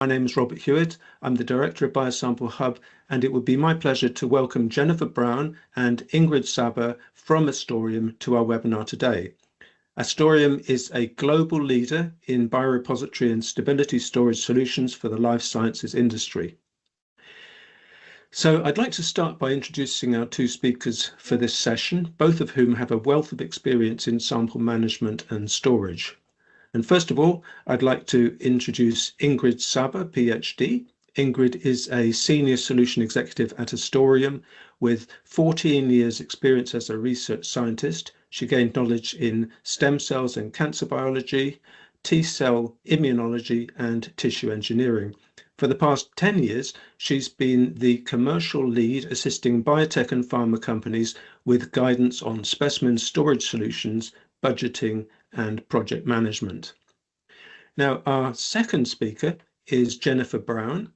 My name is Robert Hewitt. I'm the Director of Biosample Hub, and it would be my pleasure to welcome Jennifer Brown and Ingrid Saba from Astoriom to our webinar today. Astoriom is a global leader in biorepository and stability storage solutions for the life sciences industry. So I'd like to start by introducing our two speakers for this session, both of whom have a wealth of experience in sample management and storage. And first of all, I'd like to introduce Ingrid Saba, PhD. Ingrid is a Senior Solution Executive at Astoriom with 14 years experience as a research scientist. She gained knowledge in stem cells and cancer biology, T-cell immunology, and tissue engineering. For the past 10 years, she's been the commercial lead assisting biotech and pharma companies with guidance on specimen storage solutions, budgeting, and project management. Now, our second speaker is Jennifer Brown.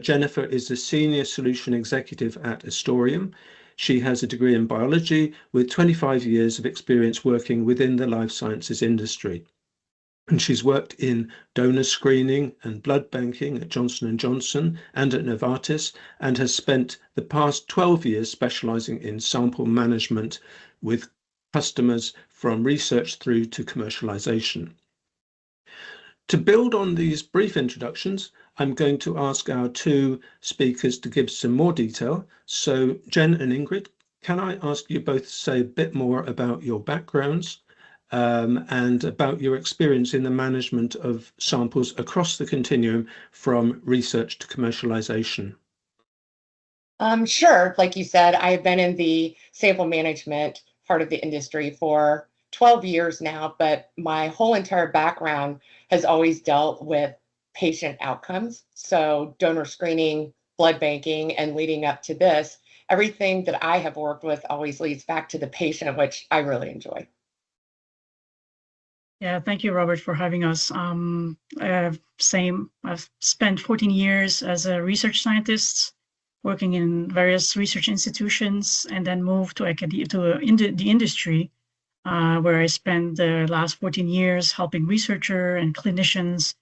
Jennifer is the Senior Solution Executive at Astoriom. She has a degree in biology with 25 years of experience working within the life sciences industry. And she's worked in donor screening and blood banking at Johnson & Johnson and at Novartis, and has spent the past 12 years specializing in sample management with customers from research through to commercialization. To build on these brief introductions, I'm going to ask our two speakers to give some more detail. So Jen and Ingrid, can I ask you both to say a bit more about your backgrounds and about your experience in the management of samples across the continuum from research to commercialization? Sure. Like you said, I've been in the sample management part of the industry for 12 years now, but my whole entire background has always dealt with patient outcomes. So donor screening, blood banking, and leading up to this, everything that I have worked with always leads back to the patient, which I really enjoy. Yeah, thank you, Robert, for having us. I've spent 14 years as a research scientist, working in various research institutions, and then moved to the industry, where I spent the last 14 years helping researchers and clinicians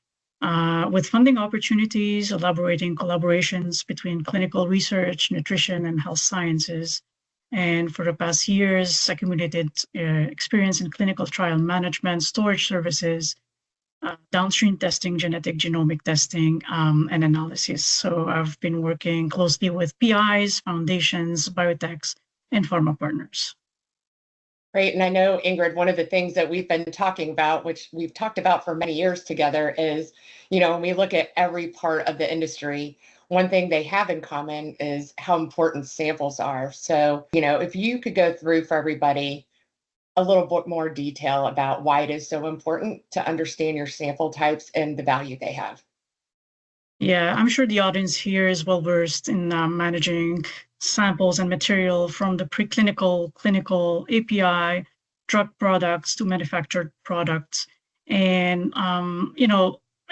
with funding opportunities, elaborating collaborations between clinical research, nutrition, and health sciences. And for the past years, accumulated experience in clinical trial management, storage services, downstream testing, genetic genomic testing, and analysis. So I've been working closely with PIs, foundations, biotechs, and pharma partners. Great. And I know, Ingrid, one of the things that we've been talking about, which we've talked about for many years together, is, when we look at every part of the industry, one thing they have in common is how important samples are. So, if you could go through for everybody a little bit more detail about why it is so important to understand your sample types and the value they have. Yeah, I'm sure the audience here is well versed in managing samples and material from the preclinical, clinical, API, drug products to manufactured products. And,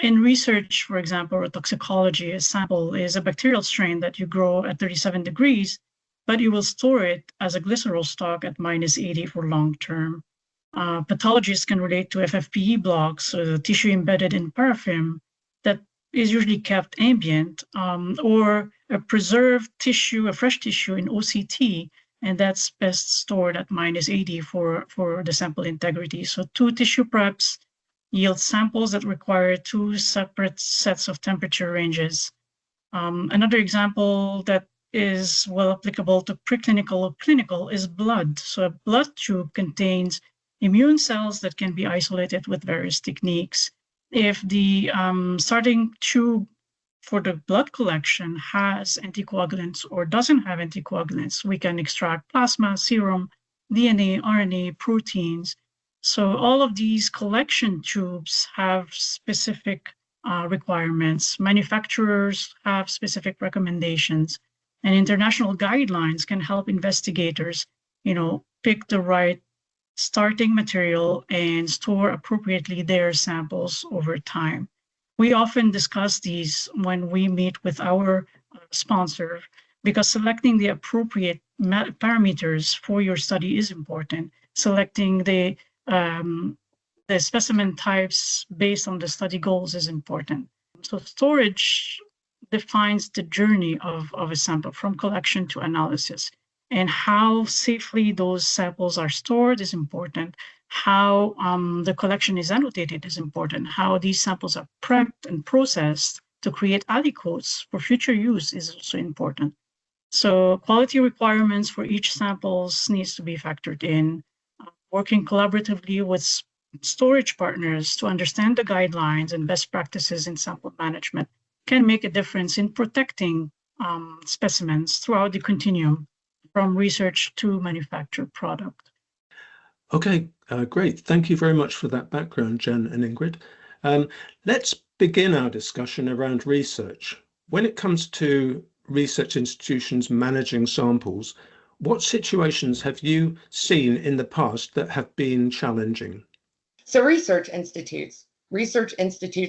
in research, for example, or toxicology, a sample is a bacterial strain that you grow at 37 degrees, but you will store it as a glycerol stock at -80 for long term. Pathologists can relate to FFPE blocks, so the tissue embedded in paraffin that is usually kept ambient, or a preserved tissue, a fresh tissue in OCT, and that's best stored at -80 for the sample integrity. So two tissue preps yield samples that require two separate sets of temperature ranges. Another example that is well applicable to preclinical or clinical is blood. So a blood tube contains immune cells that can be isolated with various techniques. If the starting tube for the blood collection has anticoagulants or doesn't have anticoagulants, we can extract plasma, serum, DNA, RNA, proteins. So all of these collection tubes have specific requirements. Manufacturers have specific recommendations, and international guidelines can help investigators, pick the right starting material and store appropriately their samples over time. We often discuss these when we meet with our sponsor, because selecting the appropriate parameters for your study is important. Selecting the specimen types based on the study goals is important. So storage defines the journey of a sample from collection to analysis, and how safely those samples are stored is important. How the collection is annotated is important. How these samples are prepped and processed to create aliquots for future use is also important. So quality requirements for each samples needs to be factored in. Working collaboratively with storage partners to understand the guidelines and best practices in sample management can make a difference in protecting specimens throughout the continuum from research to manufactured product. Okay, great. Thank you very much for that background, Jen and Ingrid. Let's begin our discussion around research. When it comes to research institutions managing samples, what situations have you seen in the past that have been challenging? So research institutes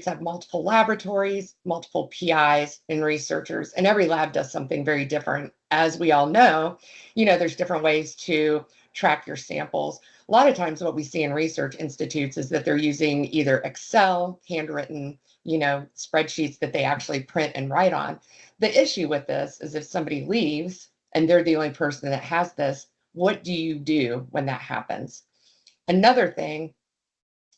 have multiple laboratories, multiple PIs and researchers, and every lab does something very different. As we all know, there's different ways to track your samples. A lot of times what we see in research institutes is that they're using either Excel, handwritten, spreadsheets that they actually print and write on. The issue with this is if somebody leaves and they're the only person that has this, what do you do when that happens? Another thing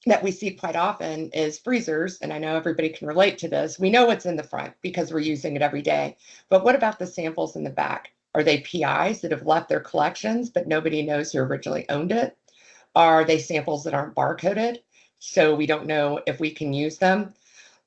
that we see quite often is freezers, and I know everybody can relate to this. We know what's in the front because we're using it every day. But what about the samples in the back? Are they PIs that have left their collections, but nobody knows who originally owned it? Are they samples that aren't barcoded, so we don't know if we can use them?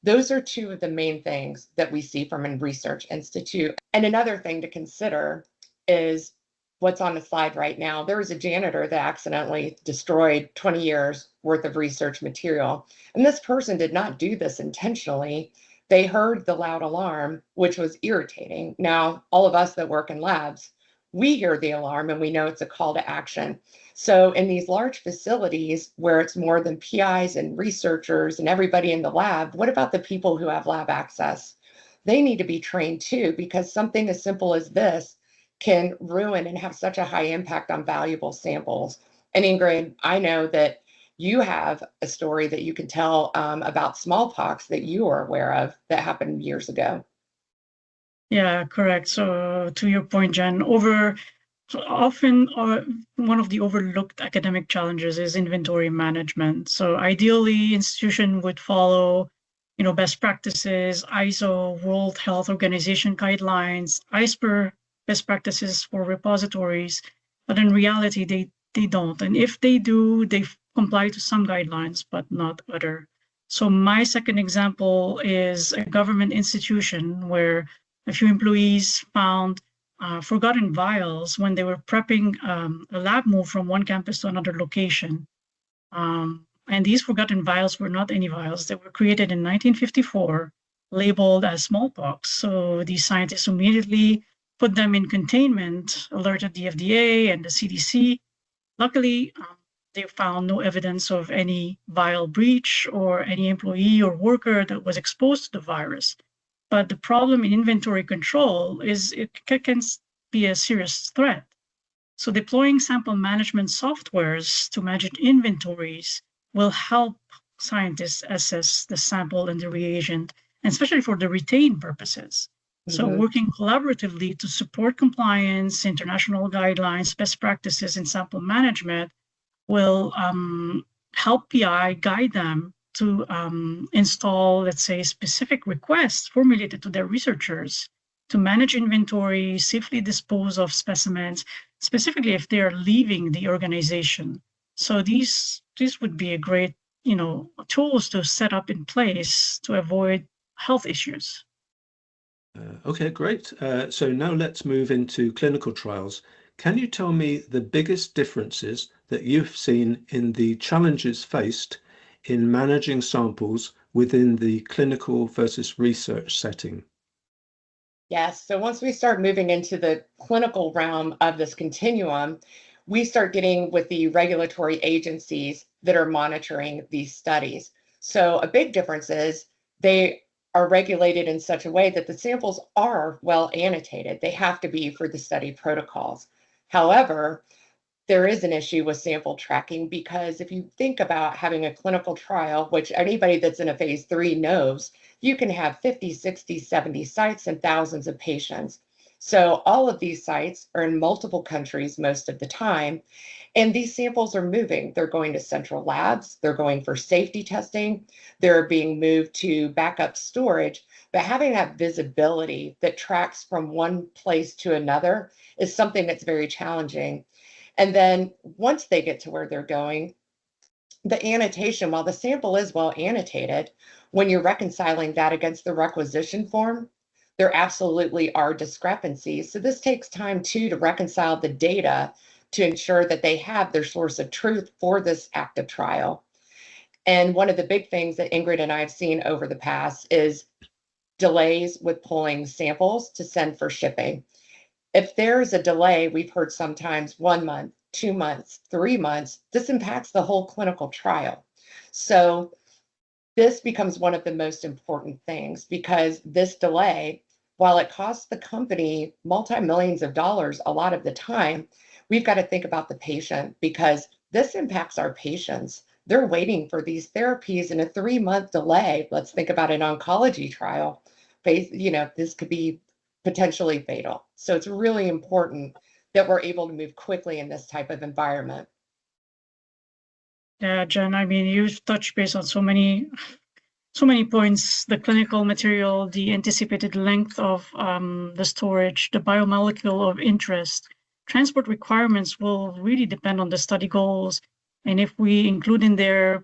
Those are two of the main things that we see from a research institute. And another thing to consider is what's on the slide right now. There was a janitor that accidentally destroyed 20 years worth of research material. And this person did not do this intentionally. They heard the loud alarm, which was irritating. Now, all of us that work in labs, we hear the alarm and we know it's a call to action. So in these large facilities where it's more than PIs and researchers and everybody in the lab, what about the people who have lab access? They need to be trained too, because something as simple as this can ruin and have such a high impact on valuable samples. And Ingrid, I know that you have a story that you can tell about smallpox that you are aware of that happened years ago. Yeah, correct. So to your point, Jen, often one of the overlooked academic challenges is inventory management. So ideally, institution would follow best practices, ISO, World Health Organization guidelines, ISPER best practices for repositories, but in reality, they don't. And if they do, they comply to some guidelines, but not other. So my second example is a government institution where a few employees found forgotten vials when they were prepping a lab move from one campus to another location. And these forgotten vials were not any vials. They were created in 1954, labeled as smallpox. So these scientists immediately put them in containment, alerted the FDA and the CDC. Luckily, they found no evidence of any vial breach or any employee or worker that was exposed to the virus. But the problem in inventory control is it can be a serious threat. So deploying sample management softwares to manage inventories will help scientists assess the sample and the reagent, and especially for the retain purposes. So working collaboratively to support compliance, international guidelines, best practices in sample management will help PI guide them to install, let's say, specific requests formulated to their researchers to manage inventory, safely dispose of specimens, specifically if they are leaving the organization. So these would be a great, tools to set up in place to avoid health issues. Okay, great. So now let's move into clinical trials. Can you tell me the biggest differences that you've seen in the challenges faced in managing samples within the clinical versus research setting? Yes, so once we start moving into the clinical realm of this continuum, we start getting with the regulatory agencies that are monitoring these studies. So a big difference is they are regulated in such a way that the samples are well annotated. They have to be for the study protocols. However, there is an issue with sample tracking because if you think about having a clinical trial, which anybody that's in a phase 3 knows you can have 50, 60, 70 sites and thousands of patients. So all of these sites are in multiple countries most of the time, and these samples are moving. They're going to central labs, they're going for safety testing, they're being moved to backup storage, but having that visibility that tracks from one place to another is something that's very challenging. And then once they get to where they're going, the annotation, while the sample is well annotated, when you're reconciling that against the requisition form, there absolutely are discrepancies. So this takes time too to reconcile the data to ensure that they have their source of truth for this active trial. And one of the big things that Ingrid and I have seen over the past is delays with pulling samples to send for shipping. If there's a delay, we've heard sometimes 1 month, 2 months, 3 months, this impacts the whole clinical trial. So this becomes one of the most important things, because this delay, while it costs the company multi-millions of dollars a lot of the time, we've got to think about the patient, because this impacts our patients. They're waiting for these therapies, and a 3-month delay, let's think about an oncology trial, this could be potentially fatal. So it's really important that we're able to move quickly in this type of environment. Yeah, Jen, I mean, you've touched base on so many points: the clinical material, the anticipated length of the storage, the biomolecule of interest. Transport requirements will really depend on the study goals. And if we include in there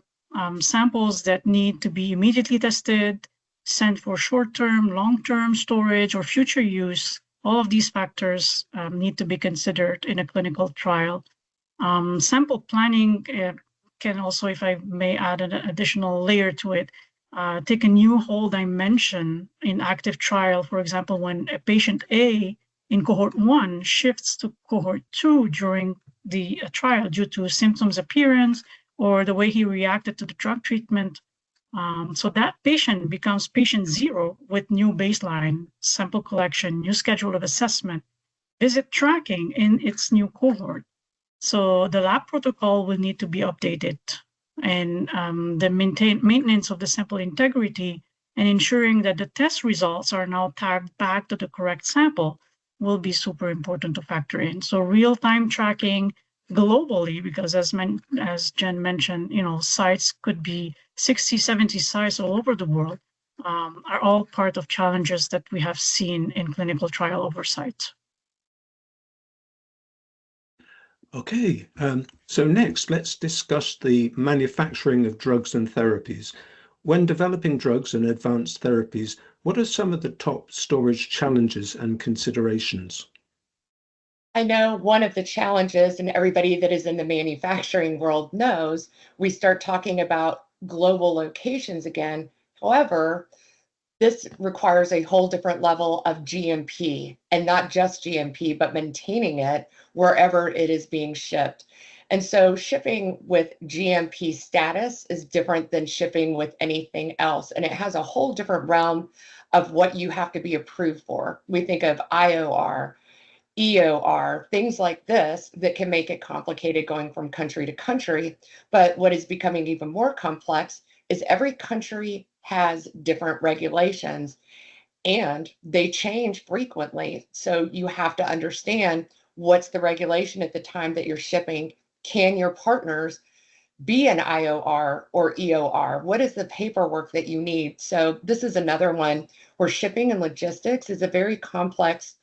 samples that need to be immediately tested, sent for short-term, long-term storage, or future use, all of these factors need to be considered in a clinical trial. Sample planning can also, if I may add an additional layer to it, take a new whole dimension in active trial. For example, when a patient A in cohort 1 shifts to cohort 2 during the trial due to symptoms appearance or the way he reacted to the drug treatment. So that patient becomes patient 0 with new baseline, sample collection, new schedule of assessment, visit tracking in its new cohort. So the lab protocol will need to be updated, and the maintenance of the sample integrity and ensuring that the test results are now tagged back to the correct sample will be super important to factor in. So real-time tracking globally, because as Jen mentioned, sites could be 60, 70 sites all over the world, are all part of challenges that we have seen in clinical trial oversight. Okay, so next, let's discuss the manufacturing of drugs and therapies. When developing drugs and advanced therapies, what are some of the top storage challenges and considerations? I know one of the challenges, and everybody that is in the manufacturing world knows, we start talking about global locations again. However, this requires a whole different level of GMP, and not just GMP, but maintaining it wherever it is being shipped. And so shipping with GMP status is different than shipping with anything else. And it has a whole different realm of what you have to be approved for. We think of IOR, EOR, things like this that can make it complicated going from country to country. But what is becoming even more complex is every country has different regulations, and they change frequently. So you have to understand what's the regulation at the time that you're shipping. Can your partners be an IOR or EOR? What is the paperwork that you need? So this is another one where shipping and logistics is a very complex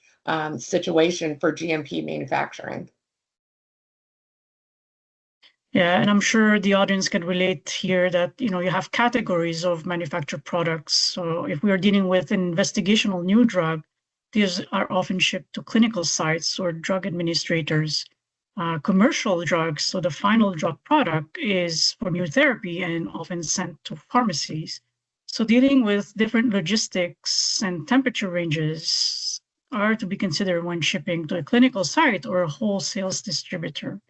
situation for GMP manufacturing. Yeah, and I'm sure the audience can relate here that, you have categories of manufactured products. So if we are dealing with an investigational new drug, these are often shipped to clinical sites or drug administrators. Commercial drugs, so the final drug product is for new therapy and often sent to pharmacies. So dealing with different logistics and temperature ranges are to be considered when shipping to a clinical site or a wholesale distributor.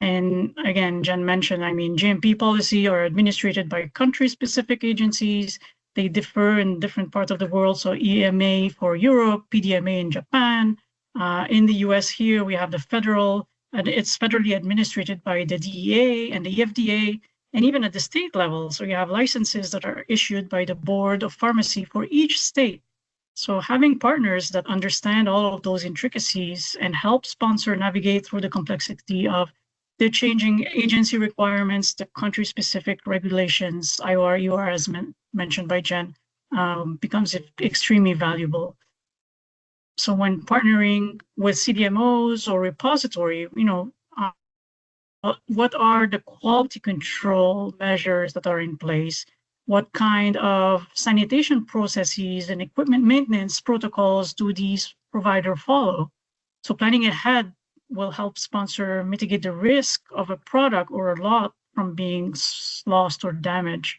And again, Jen mentioned, GMP policy are administered by country-specific agencies. They differ in different parts of the world. So EMA for Europe, PDMA in Japan. In the US here, we have the federal, and it's federally administered by the DEA and the FDA. and even at the state level. So you have licenses that are issued by the Board of Pharmacy for each state. So having partners that understand all of those intricacies and help sponsor navigate through the complexity of the changing agency requirements, the country-specific regulations, IOR, EOR, as mentioned by Jen, becomes extremely valuable. So when partnering with CDMOs or repository, what are the quality control measures that are in place? What kind of sanitation processes and equipment maintenance protocols do these providers follow? So planning ahead will help sponsor mitigate the risk of a product or a lot from being lost or damaged.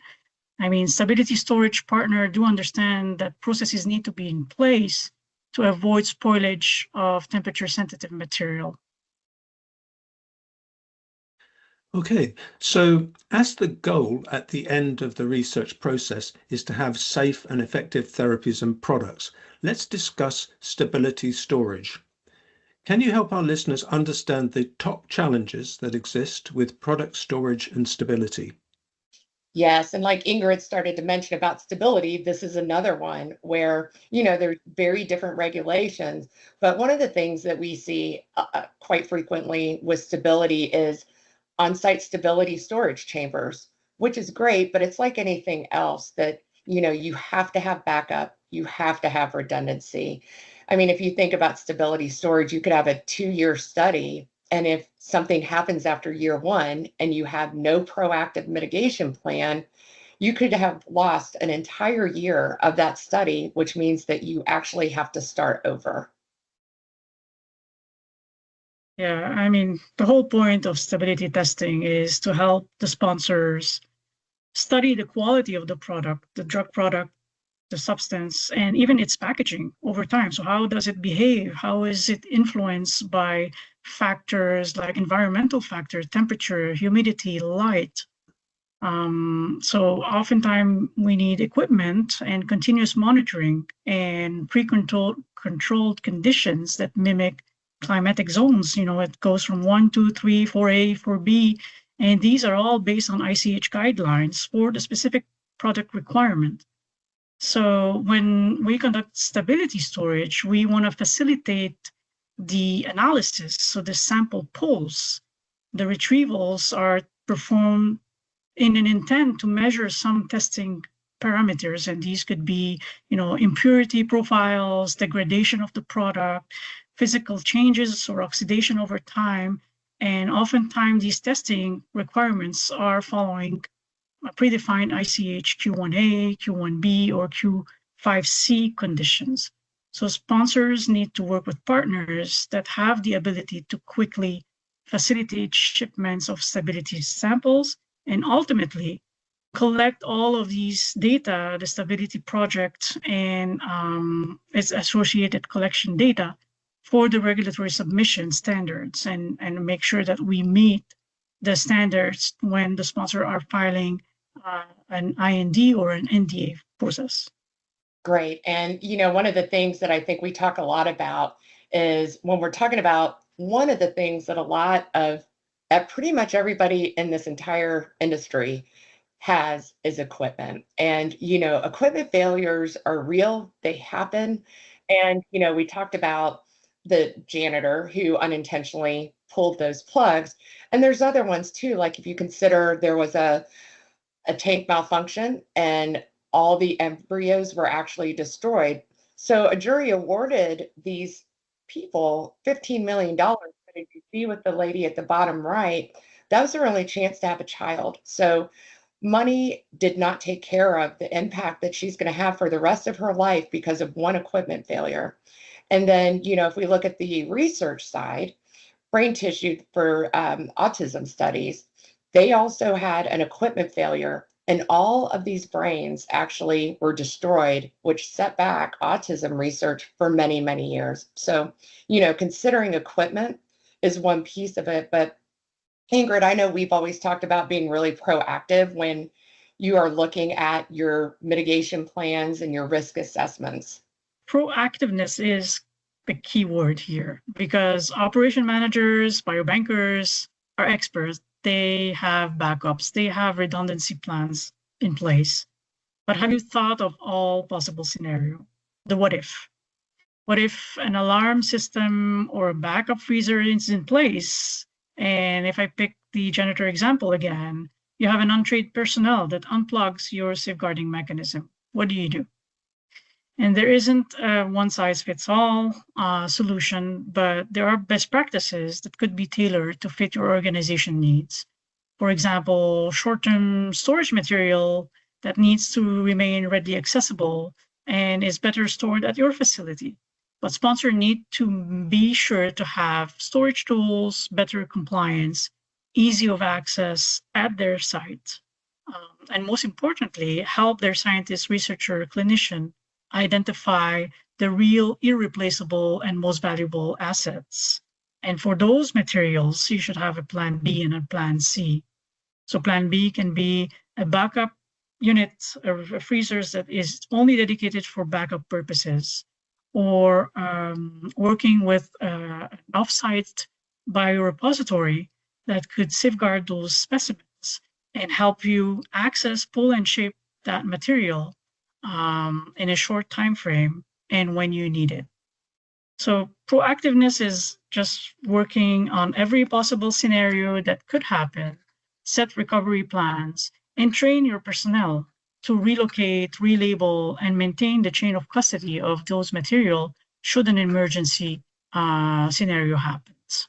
I mean, stability storage partner do understand that processes need to be in place to avoid spoilage of temperature-sensitive material. Okay, so as the goal at the end of the research process is to have safe and effective therapies and products, let's discuss stability storage. Can you help our listeners understand the top challenges that exist with product storage and stability? Yes, and like Ingrid started to mention about stability, this is another one where, there's very different regulations. But one of the things that we see quite frequently with stability is on-site stability storage chambers, which is great, but it's like anything else that, you have to have backup, you have to have redundancy. I mean, if you think about stability storage, you could have a 2-year study, and if something happens after year 1 and you have no proactive mitigation plan, you could have lost an entire year of that study, which means that you actually have to start over. Yeah, I mean, the whole point of stability testing is to help the sponsors study the quality of the product, the drug product, the substance, and even its packaging over time. So how does it behave? How is it influenced by factors like environmental factors, temperature, humidity, light? So oftentimes we need equipment and continuous monitoring and pre-controlled conditions that mimic climatic zones. It goes from 1, 2, 3, 4A, 4B, and these are all based on ICH guidelines for the specific product requirement. So when we conduct stability storage, we want to facilitate the analysis. So the sample pulls, the retrievals are performed in an intent to measure some testing parameters, and these could be, impurity profiles, degradation of the product, physical changes or oxidation over time. And oftentimes these testing requirements are following a predefined ICH Q1A, Q1B, or Q5C conditions. So sponsors need to work with partners that have the ability to quickly facilitate shipments of stability samples and ultimately collect all of these data, the stability project and its associated collection data for the regulatory submission standards and make sure that we meet the standards when the sponsor are filing an IND or an NDA process. Great. And, one of the things that I think we talk a lot about is when we're talking about one of the things that a lot of pretty much everybody in this entire industry has is equipment. And, equipment failures are real, they happen. And, we talked about the janitor who unintentionally pulled those plugs. And there's other ones too, like if you consider there was a tank malfunction and all the embryos were actually destroyed. So a jury awarded these people $15 million. But if you see with the lady at the bottom right, that was their only chance to have a child. So money did not take care of the impact that she's going to have for the rest of her life because of one equipment failure. And then, if we look at the research side, brain tissue for autism studies, they also had an equipment failure, and all of these brains actually were destroyed, which set back autism research for many, many years. So, considering equipment is one piece of it. But Ingrid, I know we've always talked about being really proactive when you are looking at your mitigation plans and your risk assessments. Proactiveness is the key word here because operation managers, biobankers are experts they have backups, they have redundancy plans in place. But have you thought of all possible scenarios? The what if? What if an alarm system or a backup freezer is in place? And if I pick the janitor example again, you have an untrained personnel that unplugs your safeguarding mechanism. What do you do? And there isn't a one-size-fits-all solution, but there are best practices that could be tailored to fit your organization needs. For example, short-term storage material that needs to remain readily accessible and is better stored at your facility. But sponsors need to be sure to have storage tools, better compliance, easy of access at their site, and most importantly, help their scientist, researcher, clinician identify the real, irreplaceable, and most valuable assets. And for those materials, you should have a plan B and a plan C. So plan B can be a backup unit of freezers that is only dedicated for backup purposes, or working with an off-site biorepository that could safeguard those specimens and help you access, pull, and shape that material in a short time frame and when you need it. So proactiveness is just working on every possible scenario that could happen, set recovery plans, and train your personnel to relocate, relabel, and maintain the chain of custody of those material should an emergency scenario happens.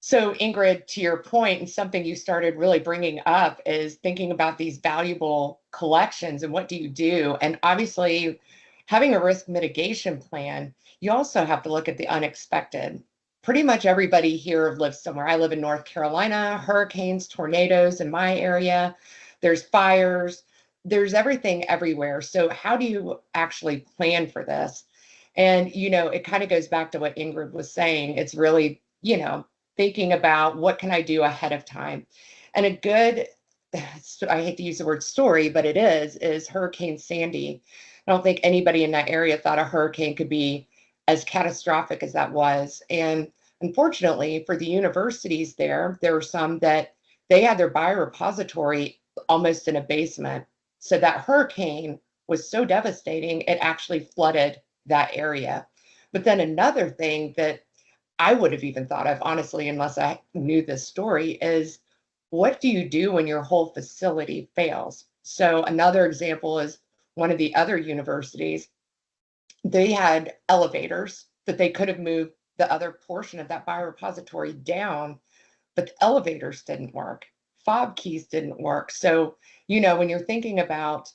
So Ingrid, to your point, and something you started really bringing up is thinking about these valuable collections and what do you do? And obviously, having a risk mitigation plan, you also have to look at the unexpected. Pretty much everybody here lives somewhere. I live in North Carolina, hurricanes, tornadoes in my area, there's fires, there's everything everywhere. So how do you actually plan for this? And, you know, it kind of goes back to what Ingrid was saying. It's really, you know, thinking about what can I do ahead of time. And a good, I hate to use the word story, but it is Hurricane Sandy. I don't think anybody in that area thought a hurricane could be as catastrophic as that was. And unfortunately for the universities there were some that they had their biorepository almost in a basement. So that hurricane was so devastating, it actually flooded that area. But then another thing that I would have even thought of, honestly, unless I knew this story, is what do you do when your whole facility fails? So another example is one of the other universities, they had elevators that they could have moved the other portion of that biorepository down, but the elevators didn't work. Fob keys didn't work. So, you know, when you're thinking about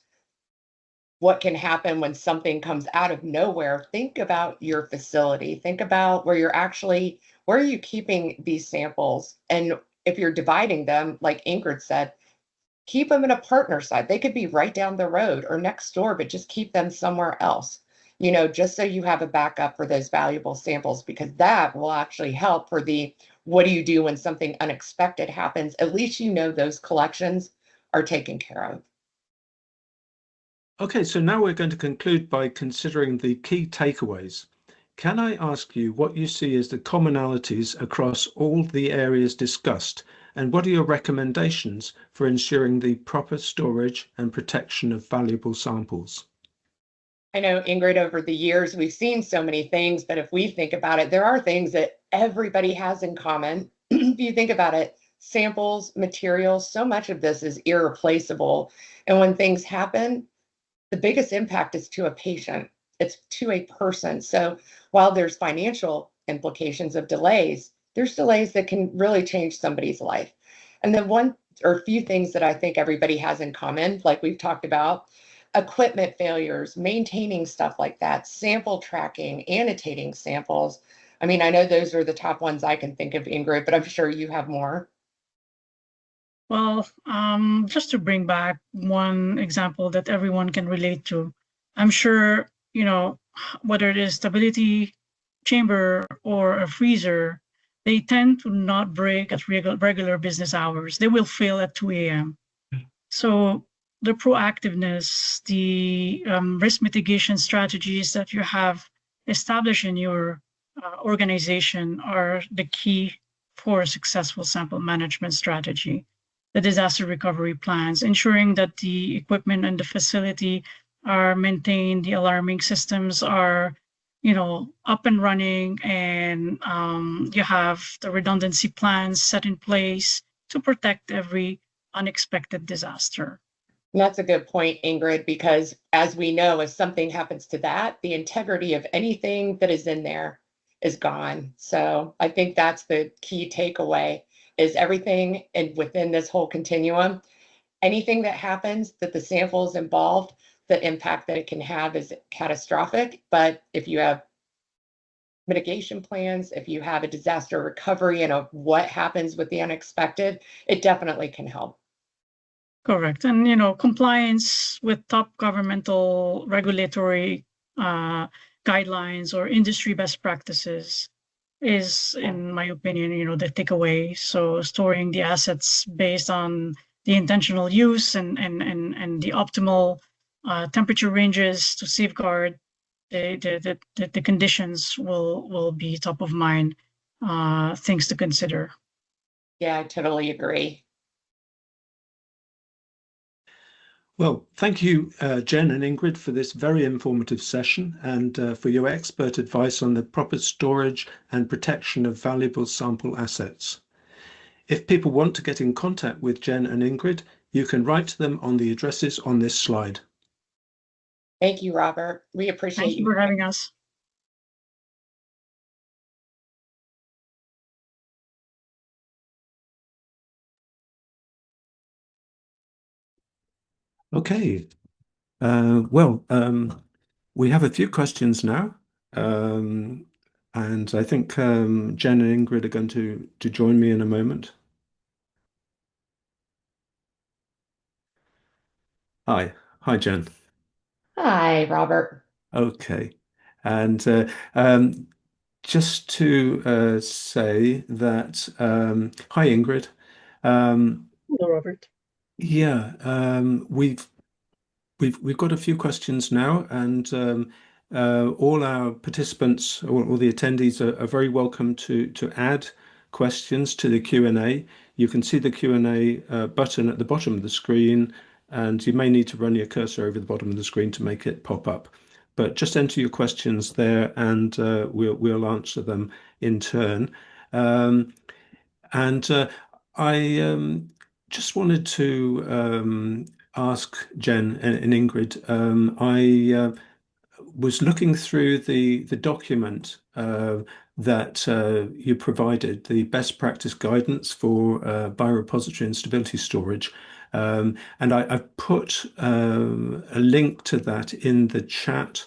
what can happen when something comes out of nowhere, think about your facility. Think about where are you keeping these samples? And if you're dividing them, like Ingrid said, keep them in a partner site. They could be right down the road or next door, but just keep them somewhere else, you know, just so you have a backup for those valuable samples, because that will actually help for the what do you do when something unexpected happens? At least you know those collections are taken care of. Okay, so now we're going to conclude by considering the key takeaways. Can I ask you what you see as the commonalities across all the areas discussed, and what are your recommendations for ensuring the proper storage and protection of valuable samples? I know, Ingrid, over the years, we've seen so many things, but if we think about it, there are things that everybody has in common. If you think about it, samples, materials, so much of this is irreplaceable. And when things happen, the biggest impact is to a patient, it's to a person. So while there's financial implications of delays, there's delays that can really change somebody's life. And then one or a few things that I think everybody has in common, like we've talked about, equipment failures, maintaining stuff like that, sample tracking, annotating samples. I mean, I know those are the top ones I can think of, Ingrid, but I'm sure you have more. Well, just to bring back one example that everyone can relate to, I'm sure, you know, whether it is stability chamber or a freezer, they tend to not break at regular business hours. They will fail at 2 a.m. So the proactiveness, the risk mitigation strategies that you have established in your organization are the key for a successful sample management strategy. The disaster recovery plans, ensuring that the equipment and the facility are maintained, the alarming systems are, up and running, and you have the redundancy plans set in place to protect every unexpected disaster. And that's a good point, Ingrid, because as we know, if something happens to that, the integrity of anything that is in there is gone. So I think that's the key takeaway is everything within this whole continuum, anything that happens that the sample is involved, the impact that it can have is catastrophic. But if you have mitigation plans, if you have a disaster recovery and what happens with the unexpected, it definitely can help. Correct. And, compliance with top governmental regulatory guidelines or industry best practices is, in my opinion, the takeaway. So storing the assets based on the intentional use and the optimal temperature ranges to safeguard the conditions will be top of mind things to consider. Yeah, I totally agree. Well, thank you, Jen and Ingrid, for this very informative session and for your expert advice on the proper storage and protection of valuable sample assets. If people want to get in contact with Jen and Ingrid, you can write to them on the addresses on this slide. Thank you, Robert. We appreciate Thank you for having us. Okay. We have a few questions now. And I think Jen and Ingrid are going to join me in a moment. Hi. Hi, Jen. Hi, Robert. Okay. And just to say that, hi, Ingrid. Hello, Robert. Yeah, we've got a few questions now, and all our participants, all the attendees, are very welcome to add questions to the Q&A. You can see the Q&A button at the bottom of the screen, and you may need to run your cursor over the bottom of the screen to make it pop up. But just enter your questions there, and we'll answer them in turn. And I just wanted to ask Jen and Ingrid. I was looking through the document that you provided, the best practice guidance for biorepository and stability storage. And I've put a link to that in the chat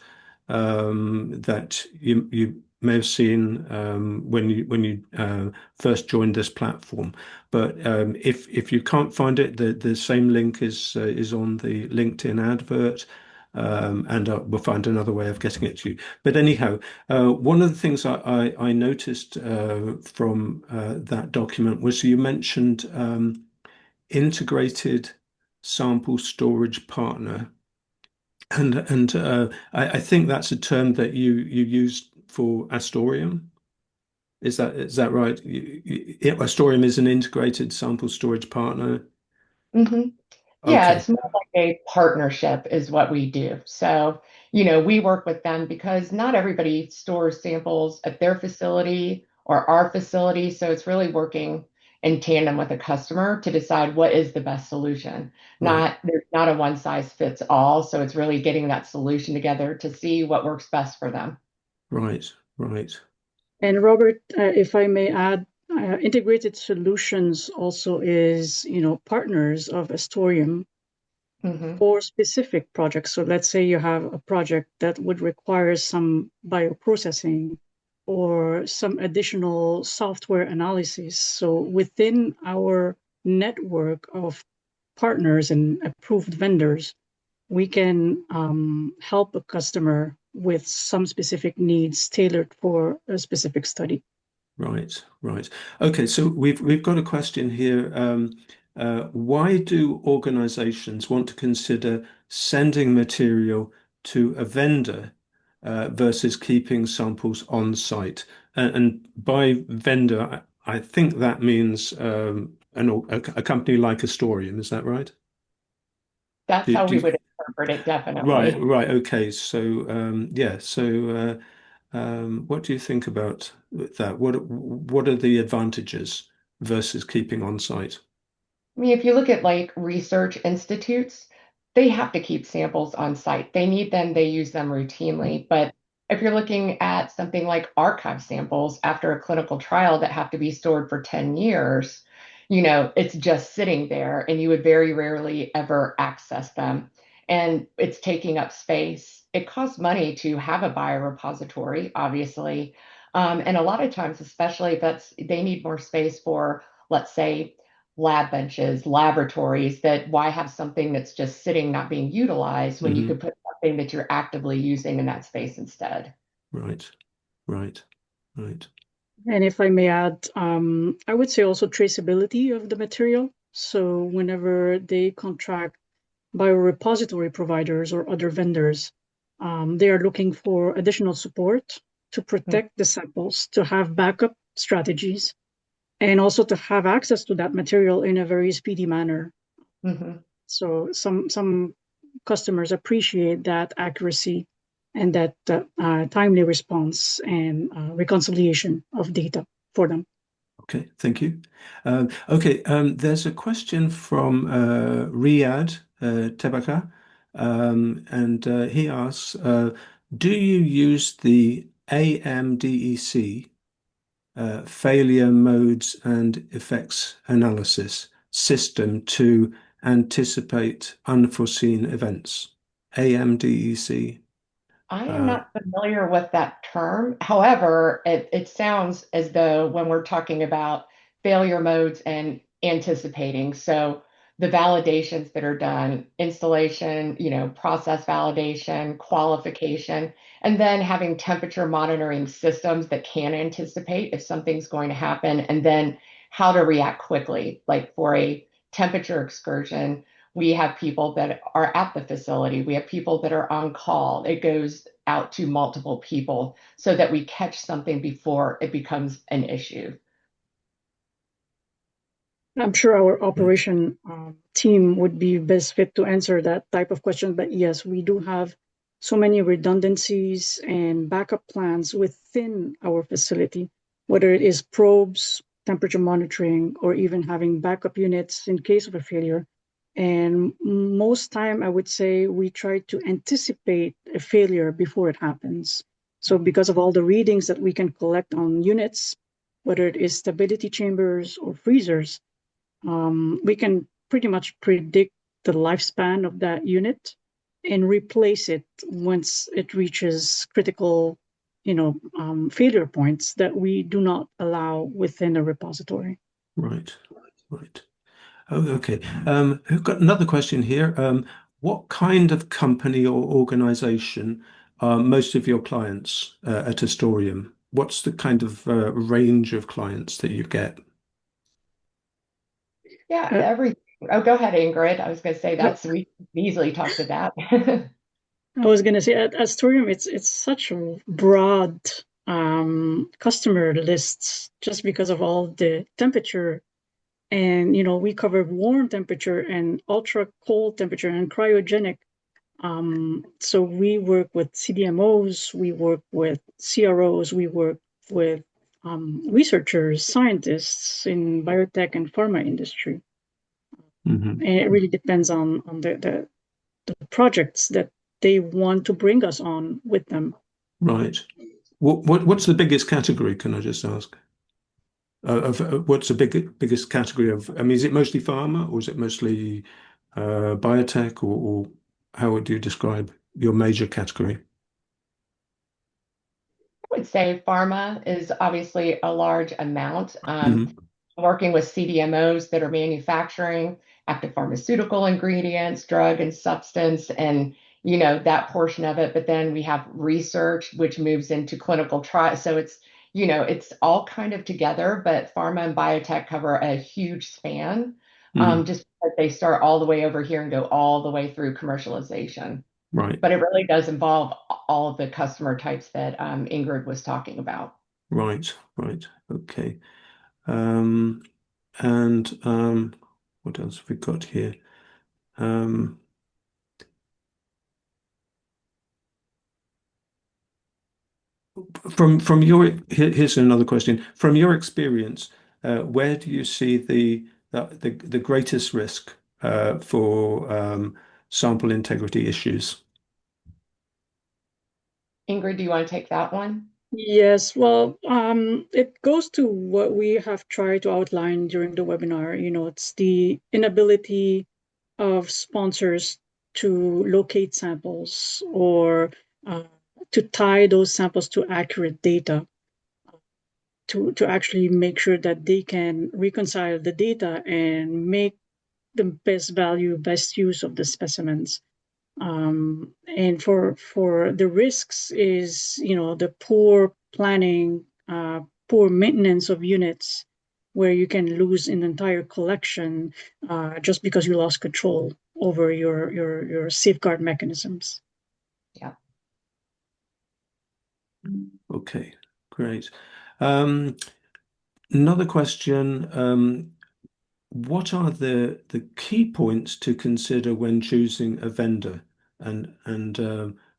that you may have seen when you first joined this platform. But if you can't find it, the same link is on the LinkedIn advert. And we'll find another way of getting it to you. But anyhow, one of the things I noticed from that document was you mentioned integrated sample storage partner. And I think that's a term that you used for Astoriom. Is that right? Astoriom is an integrated sample storage partner. Mm-hmm. Yeah, Okay. it's more like a partnership is what we do. So, we work with them because not everybody stores samples at their facility or our facility. So it's really working in tandem with a customer to decide what is the best solution. Right. There's not a one size fits all. So it's really getting that solution together to see what works best for them. Right. Right. And Robert, if I may add, integrated solutions also is, partners of Astoriom for specific projects. So let's say you have a project that would require some bioprocessing or some additional software analysis. So within our network of partners and approved vendors, we can help a customer with some specific needs tailored for a specific study. Right. Right. Okay. So we've got a question here. Why do organizations want to consider sending material to a vendor versus keeping samples on site? And by vendor, I think that means a company like Astoriom, is that right? That's Do, how do we you, would interpret it, right, definitely. right, okay. So yeah, so what do you think about that? What are the advantages versus keeping on site? I mean, if you look at like research institutes, they have to keep samples on site. They need them, they use them routinely. But if you're looking at something like archive samples after a clinical trial that have to be stored for 10 years, it's just sitting there and you would very rarely ever access them. And it's taking up space. It costs money to have a biorepository, obviously. And a lot of times, especially if they need more space for, let's say, lab benches, laboratories, that why have something that's just sitting, not being utilized when you Hmm. could put something that you're actively using in that space instead? Right, right, right. And if I may add, I would say also traceability of the material. So whenever they contract biorepository providers or other vendors, they are looking for additional support to protect the samples, to have backup strategies, and also to have access to that material in a very speedy manner. Mm-hmm. So some customers appreciate that accuracy and that timely response and reconciliation of data for them. Okay, thank you. Okay, there's a question from Riyadh Tebaka, and he asks, do you use the AMDEC failure modes and effects analysis system to anticipate unforeseen events? AMDEC. I am Uh, not familiar with that term. However, it sounds as though when we're talking about failure modes and anticipating, so the validations that are done, installation, process validation, qualification, and then having temperature monitoring systems that can anticipate if something's going to happen, and then how to react quickly, like for a temperature excursion. We have people that are at the facility. We have people that are on call. It goes out to multiple people so that we catch something before it becomes an issue. I'm sure our right. operation team would be best fit to answer that type of question. But yes, we do have so many redundancies and backup plans within our facility, whether it is probes, temperature monitoring, or even having backup units in case of a failure. And most time, I would say we try to anticipate a failure before it happens. So because of all the readings that we can collect on units, whether it is stability chambers or freezers, we can pretty much predict the lifespan of that unit and replace it once it reaches critical, failure points that we do not allow within a repository. Right, right. Oh, okay. We've got another question here. What kind of company or organization are most of your clients at Astorium? What's the kind of range of clients that you get? Yeah, Uh, every. Oh, go ahead, Ingrid. I was going to say no, we can easily talk to that. I was going to say at Astorium, it's such a broad customer lists just because of all the temperature. And we cover warm temperature and ultra cold temperature and cryogenic. So we work with CDMOs, we work with CROs, we work with researchers, scientists in biotech and pharma industry. Hmm. And it really depends on the projects that they want to bring us on with them. Right. What's the biggest category, can I just ask? What's the biggest category of, I mean, is it mostly pharma or is it mostly biotech or how would you describe your major category? I would say pharma is obviously a large amount. Hmm. Working with CDMOs that are manufacturing active pharmaceutical ingredients, drug and substance, and that portion of it. But then we have research, which moves into clinical trials. So it's all kind of together. But pharma and biotech cover a huge span, Hmm. just because they start all the way over here and go all the way through commercialization. Right. But it really does involve all of the customer types that Ingrid was talking about. Right. Right. Okay. And what else have we got here? Here's another question. From your experience, where do you see the greatest risk for sample integrity issues? Ingrid, do you want to take that one? Yes, well, it goes to what we have tried to outline during the webinar. It's the inability of sponsors to locate samples or to tie those samples to accurate data to actually make sure that they can reconcile the data and make the best value, best use of the specimens. And for the risks is, the poor planning, poor maintenance of units, where you can lose an entire collection just because you lost control over your safeguard mechanisms. Yeah. Okay, great. Another question. What are the key points to consider when choosing a vendor? And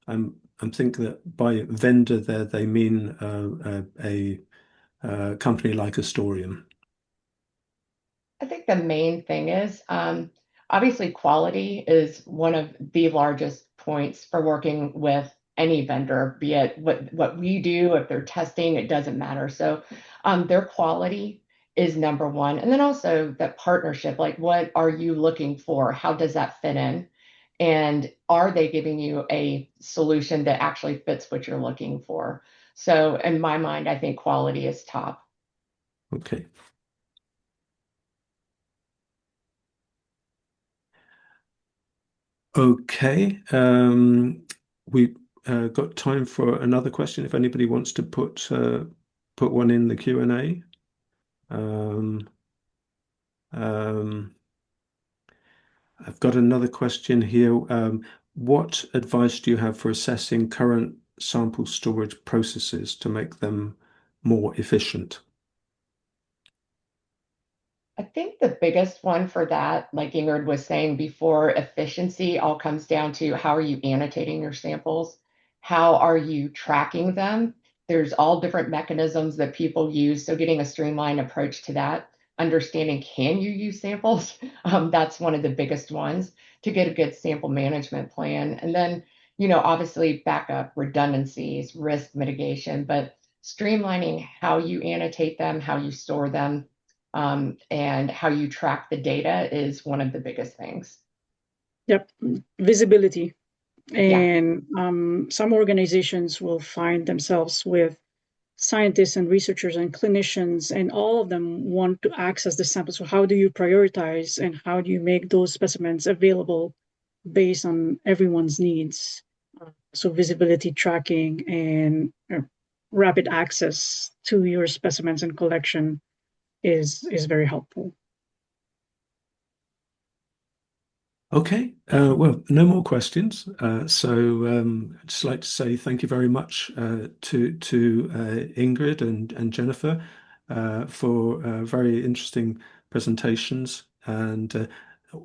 I'm thinking that by vendor there they mean a company like Astoriom. I think the main thing is obviously quality is one of the largest points for working with any vendor, be it what we do, if they're testing, it doesn't matter. So their quality is number one. And then also that partnership, like what are you looking for? How does that fit in? And are they giving you a solution that actually fits what you're looking for? So in my mind, I think quality is top. Okay. Okay. We got time for another question if anybody wants to put one in the Q&A. I've got another question here. What advice do you have for assessing current sample storage processes to make them more efficient? I think the biggest one for that, like Ingrid was saying before, efficiency all comes down to how are you annotating your samples? How are you tracking them? There's all different mechanisms that people use. So getting a streamlined approach to that, understanding can you use samples? That's one of the biggest ones to get a good sample management plan. And then, obviously backup, redundancies, risk mitigation, but streamlining how you annotate them, how you store them, and how you track the data is one of the biggest things. Yep, visibility. Yeah. And some organizations will find themselves with scientists and researchers and clinicians, and all of them want to access the samples. So how do you prioritize and how do you make those specimens available based on everyone's needs? So visibility tracking and rapid access to your specimens and collection is very helpful. Okay, well, no more questions. So I'd just like to say thank you very much to Ingrid and Jennifer for very interesting presentations. And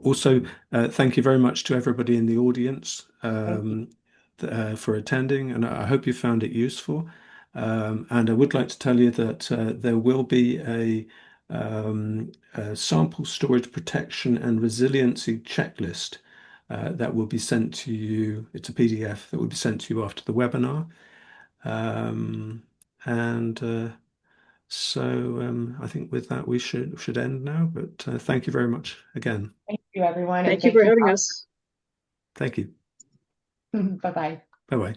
also thank you very much to everybody in the audience for attending. And I hope you found it useful. And I would like to tell you that there will be a sample storage protection and resiliency checklist that will be sent to you. It's a PDF that will be sent to you after the webinar. So I think with that we should end now. But thank you very much again. Thank you, everyone. Thank you for having us. Thank you. Bye-bye. Bye-bye.